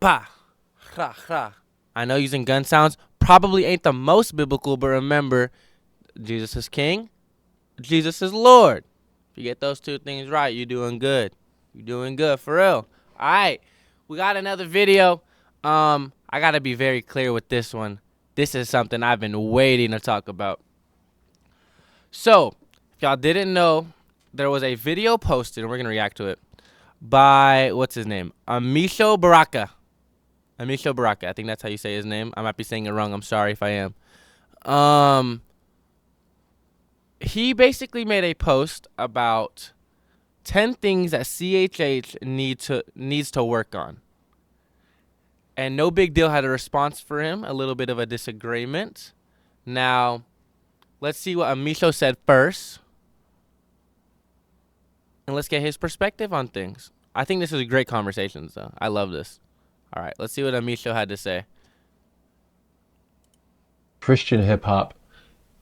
pa, ha, ha. I know using gun sounds probably ain't the most biblical, but remember, Jesus is King, Jesus is Lord. If you get those two things right, you're doing good. You're doing good, for real. All right, we got another video. I got to be very clear with this one. This is something I've been waiting to talk about. So, if y'all didn't know, there was a video posted, and we're going to react to it, by, what's his name? Amisho Baraka. Amisho Baraka. I think that's how you say his name. I might be saying it wrong. I'm sorry if I am. He basically made a post about 10 things that CHH needs to work on. And Nobigdyl had a response for him, a little bit of a disagreement. Now, let's see what Amisho said first. And let's get his perspective on things. I think this is a great conversation, though. I love this. All right, let's see what Amisho had to say. Christian hip-hop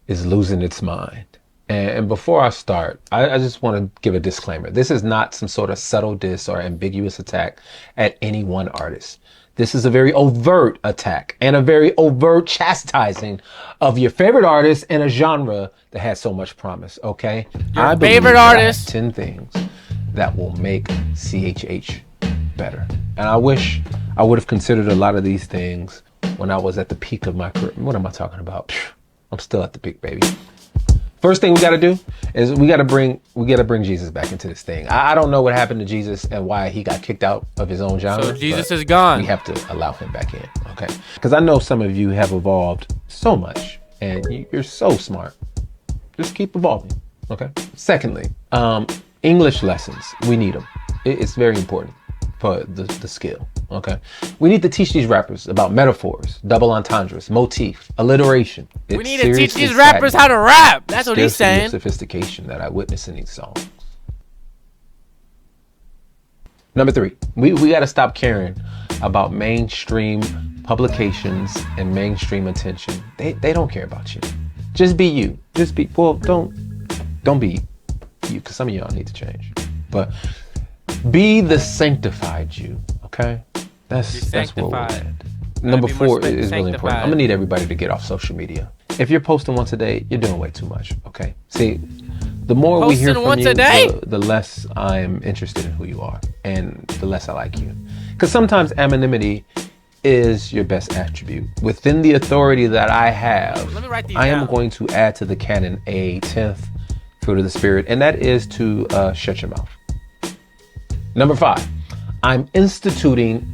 is losing its mind. And before I start, I just want to give a disclaimer. This is not some sort of subtle diss or ambiguous attack at any one artist. This is a very overt attack and a very overt chastising of your favorite artist in a genre that has so much promise, okay? Your favorite artist. 10 things that will make CHH better. And I wish I would have considered a lot of these things when I was at the peak of my career. What am I talking about? I'm still at the peak, baby. First thing we got to do is we got to bring Jesus back into this thing. I don't know what happened to Jesus and why he got kicked out of his own genre. So Jesus is gone. We have to allow him back in, okay? Because I know some of you have evolved so much and you're so smart. Just keep evolving, okay? Secondly, English lessons. We need them. It's very important for the skill, okay? We need to teach these rappers about metaphors, double entendres, motif, alliteration. We need to teach these rappers how to rap. That's what he's saying. Sophistication that I witness in these songs. Number 3, we got to stop caring about mainstream publications and mainstream attention. They don't care about you. Just be you. Just be, well, don't be you, because some of y'all need to change. But be the sanctified you, okay? That's where we're at. Number 4 is really important. I'm gonna need everybody to get off social media. If you're posting once a day, you're doing way too much, okay? See, the more we hear from you, the less I'm interested in who you are and the less I like you. Because sometimes anonymity is your best attribute. Within the authority that I have, I am going to add to the canon a 10th fruit of the Spirit, and that is to shut your mouth. Number 5, I'm instituting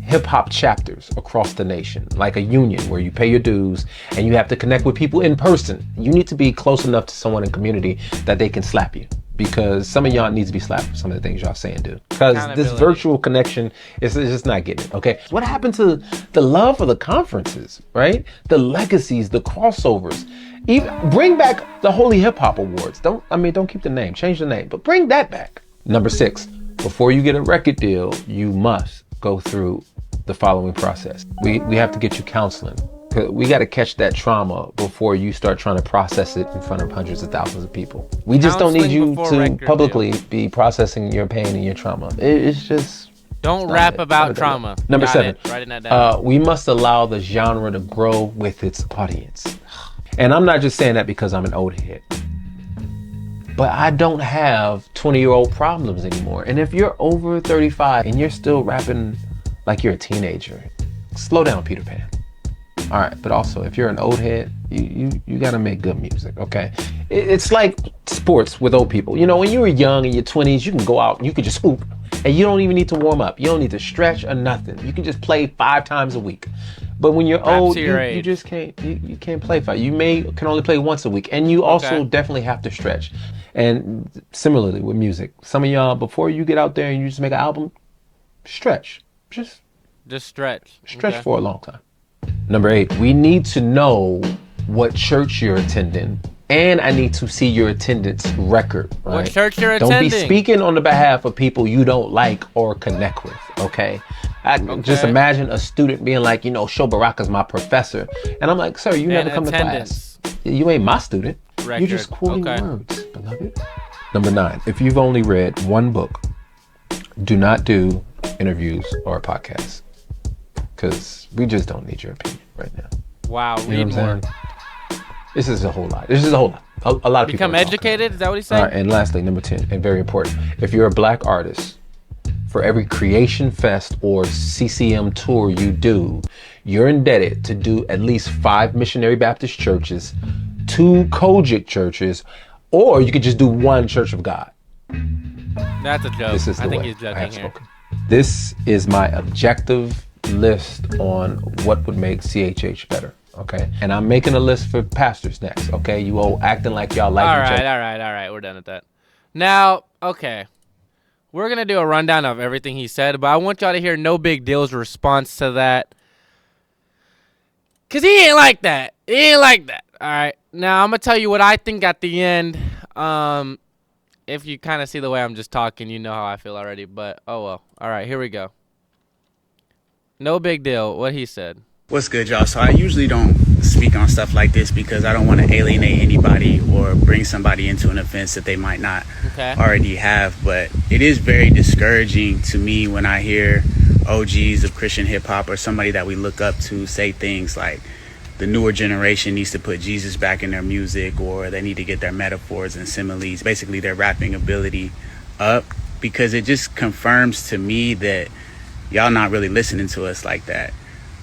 hip-hop chapters across the nation, like a union where you pay your dues and you have to connect with people in person. You need to be close enough to someone in community that they can slap you, because some of y'all needs to be slapped for some of the things y'all saying, dude. Because this virtual connection is just not getting it, okay? What happened to the love for the conferences, right? The legacies, the crossovers. Even bring back the Holy Hip Hop Awards. Don't keep the name, change the name, but bring that back. Number 6, before you get a record deal, you must go through the following process. We have to get you counseling. We got to catch that trauma before you start trying to process it in front of hundreds of thousands of people. We just don't need you to publicly be processing your pain and your trauma. It's just... Don't rap about trauma. Number 7, writing that down. We must allow the genre to grow with its audience. And I'm not just saying that because I'm an old head. But I don't have 20-year-old problems anymore. And if you're over 35 and you're still rapping like you're a teenager, slow down, Peter Pan. All right, but also if you're an old head, you gotta make good music, okay? It's like sports with old people. You know, when you were young in your 20s, you can go out and you can just hoop, and you don't even need to warm up. You don't need to stretch or nothing. You can just play 5 times a week. But when you're old, you just can't. You can't play 5. You can only play once a week, and you also definitely have to stretch. And similarly with music, some of y'all, before you get out there and you just make an album, stretch. Just stretch. Stretch for a long time. Number 8, we need to know what church you're attending, and I need to see your attendance record. Right? What church you're attending. Don't be speaking on the behalf of people you don't like or connect with, okay? Just imagine a student being like, Sho Baraka's my professor. And I'm like, sir, you never come to class. You ain't my student. Record. You're just quoting words, beloved. Number 9, if you've only read one book, do not do interviews or podcasts. because we just don't need your opinion right now. Wow, You know read what I'm more. saying? This is a whole lot. This is a whole lot. A lot of people Become are talking educated? about Is that what he's that. saying? All right, and lastly, number 10, and very important. If you're a black artist, for every Creation Fest or CCM tour you do, you're indebted to do at least 5 missionary Baptist churches, 2 Kojic churches, or you could just do 1 Church of God. That's a joke. This is the I think way he's I have joking here. spoken. This is my objective list on what would make CHH better. Okay, and I'm making a list for pastors next. Okay, you all acting like y'all like each other. All right. We're done with that. Now, okay. We're going to do a rundown of everything he said, but I want y'all to hear Nobigdyl's response to that. Because he ain't like that. He ain't like that. All right. Now, I'm going to tell you what I think at the end. If you kind of see the way I'm just talking, you know how I feel already. But, oh well. All right, here we go. Nobigdyl, what he said. What's good, y'all? So I usually don't speak on stuff like this because I don't want to alienate anybody or bring somebody into an offense that they might not already have. But it is very discouraging to me when I hear OGs of Christian hip hop or somebody that we look up to say things like the newer generation needs to put Jesus back in their music, or they need to get their metaphors and similes, basically their rapping ability up, because it just confirms to me that y'all not really listening to us like that.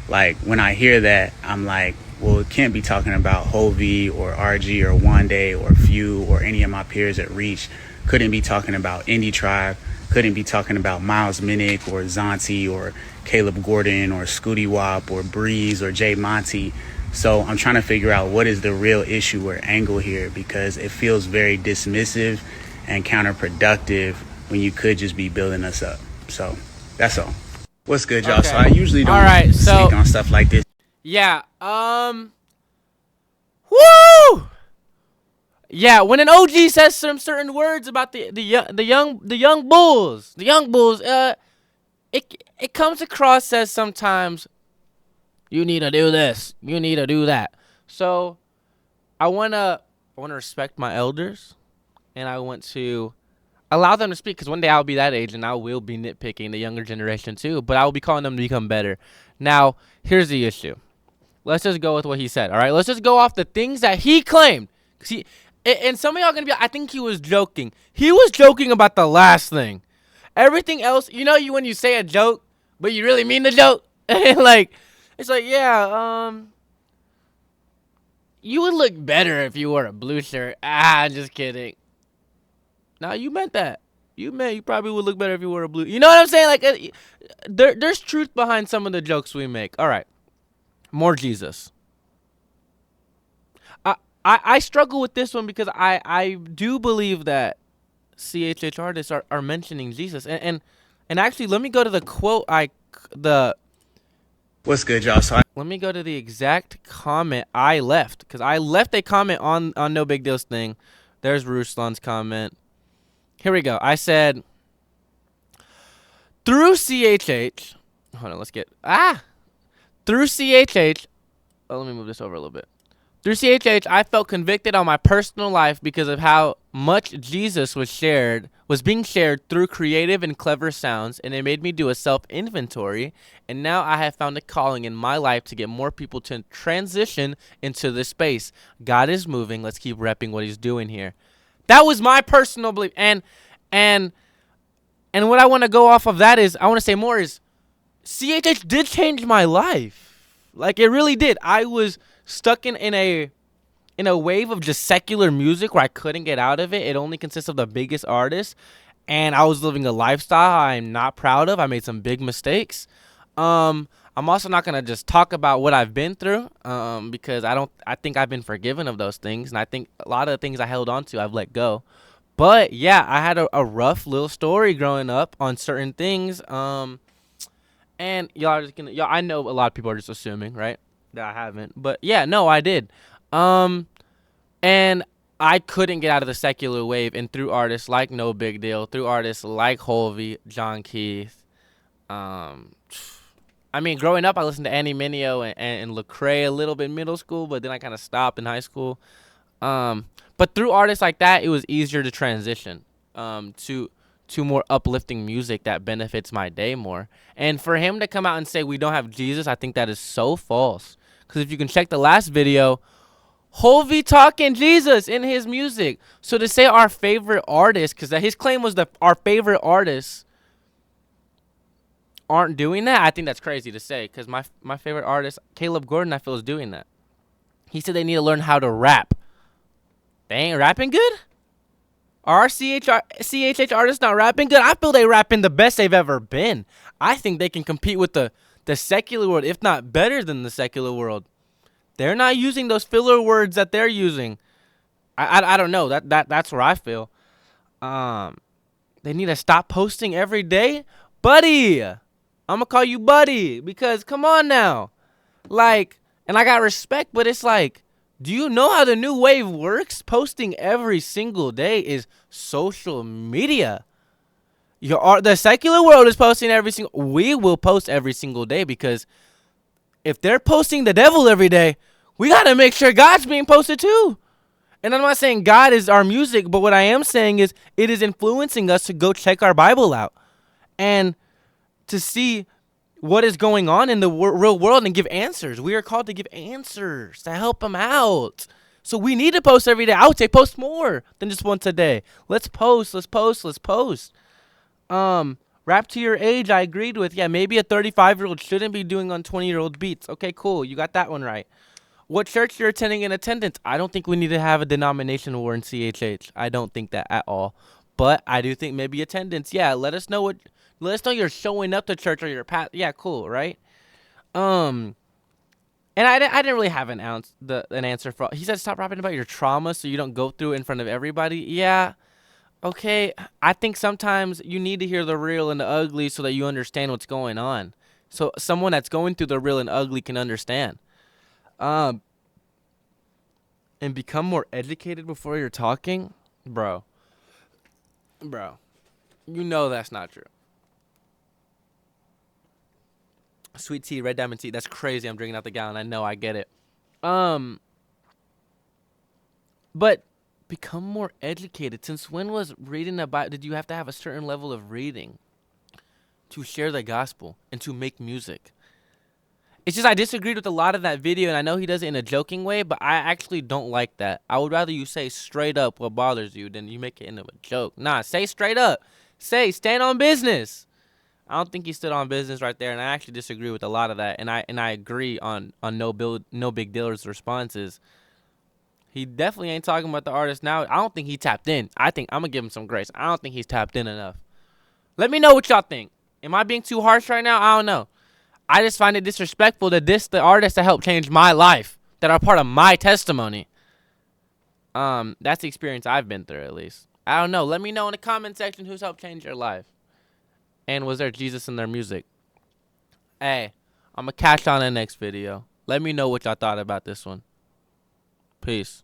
Like, when I hear that, I'm like, well, it can't be talking about Hovey or RG or Wande or Few or any of my peers at Reach. Couldn't be talking about Indie Tribe. Couldn't be talking about Miles Minnick or Zonti or Caleb Gordon or Scooty Wop or Breeze or Jay Monty. So I'm trying to figure out what is the real issue or angle here, because it feels very dismissive and counterproductive when you could just be building us up. So that's all. What's good, y'all? Okay. So I usually don't speak on stuff like this. Yeah, woo! Yeah, when an OG says some certain words about the young bulls, it comes across as sometimes you need to do this, you need to do that. So I wanna respect my elders, and I want to allow them to speak, because one day I'll be that age and I will be nitpicking the younger generation too, but I will be calling them to become better. Now, here's the issue. Let's just go with what he said, all right? Let's just go off the things that he claimed. And some of y'all going to be like, I think he was joking. He was joking about the last thing. Everything else, when you say a joke, but you really mean the joke? And it's like, yeah, you would look better if you wore a blue shirt. Just kidding. No, you meant that. You probably would look better if you wore a blue. You know what I'm saying? Like, there's truth behind some of the jokes we make. All right. More Jesus. I struggle with this one because I do believe that CHH artists are mentioning Jesus. And actually, let me go to the quote What's good, y'all? So let me go to the exact comment I left, because I left a comment on Nobigdyl's thing. There's Ruslan's comment. Here we go. I said, through CHH, hold on, through CHH, let me move this over a little bit. Through CHH, I felt convicted on my personal life because of how much Jesus was being shared through creative and clever sounds, and it made me do a self-inventory, and now I have found a calling in my life to get more people to transition into this space. God is moving. Let's keep repping what he's doing here. That was my personal belief. And what I want to go off of that is, I want to say more is, CHH did change my life. Like, it really did. I was stuck in a wave of just secular music where I couldn't get out of it. It only consists of the biggest artists, and I was living a lifestyle I'm not proud of. I made some big mistakes. I'm also not gonna just talk about what I've been through, because I think I've been forgiven of those things, and I think a lot of the things I held on to I've let go. But yeah, I had a rough little story growing up on certain things. And I know a lot of people are just assuming, right, that I haven't. But yeah, no, I did. And I couldn't get out of the secular wave, and through artists like Nobigdyl, through artists like Hovey, John Keith. I mean, growing up, I listened to Annie Mineo and Lecrae a little bit in middle school, but then I kind of stopped in high school. But through artists like that, it was easier to transition to to more uplifting music that benefits my day more. And for him to come out and say we don't have Jesus, I think that is so false. Because if you can check the last video, Hovey talking Jesus in his music. So to say our favorite artist, because his claim was that our favorite artists aren't doing that, I think that's crazy to say. Because my favorite artist, Caleb Gordon, I feel is doing that. He said they need to learn how to rap. They ain't rapping good? Are our CHH artists not rapping good? I feel they rapping the best they've ever been. I think they can compete with the secular world, if not better than the secular world. They're not using those filler words that they're using. I don't know. That's where I feel. They need to stop posting every day. Buddy, I'm going to call you Buddy because come on now. Like, and I got respect, but it's like, do you know how the new wave works? Posting every single day is social media. The secular world is posting every single. We will post every single day because if they're posting the devil every day, we got to make sure God's being posted too. And I'm not saying God is our music, but what I am saying is it is influencing us to go check our Bible out and to see what is going on in the real world and give answers. We are called to give answers to help them out. So we need to post every day. I would say post more than just once a day. Let's post. Rap to your age, I agreed with. Yeah, maybe a 35-year-old shouldn't be doing on 20-year-old beats. Okay, cool. You got that one right. What church you're attending in attendance? I don't think we need to have a denomination war in CHH. I don't think that at all. But I do think maybe attendance. Yeah, let us know you're showing up to church or your path. Yeah, cool, right? And I didn't really have an answer for. He said stop rapping about your trauma so you don't go through it in front of everybody. Yeah, okay. I think sometimes you need to hear the real and the ugly so that you understand what's going on. So someone that's going through the real and ugly can understand. And become more educated before you're talking, bro. You know that's not true. Sweet tea, red diamond tea. That's crazy. I'm drinking out the gallon. I know. I get it. But become more educated. Since when was reading about? Did you have to have a certain level of reading to share the gospel and to make music? It's just I disagreed with a lot of that video, and I know he does it in a joking way, but I actually don't like that. I would rather you say straight up what bothers you than you make it into a joke. Nah, say straight up. Say stand on business. I don't think he stood on business right there, and I actually disagree with a lot of that. And I agree on Nobigdyl's responses. He definitely ain't talking about the artist now. I don't think he tapped in. I think I'm gonna give him some grace. I don't think he's tapped in enough. Let me know what y'all think. Am I being too harsh right now? I don't know. I just find it disrespectful to diss the artists that helped change my life, that are part of my testimony. That's the experience I've been through, at least. I don't know. Let me know in the comment section who's helped change your life. And was there Jesus in their music? Hey, I'm going to catch you on the next video. Let me know what y'all thought about this one. Peace.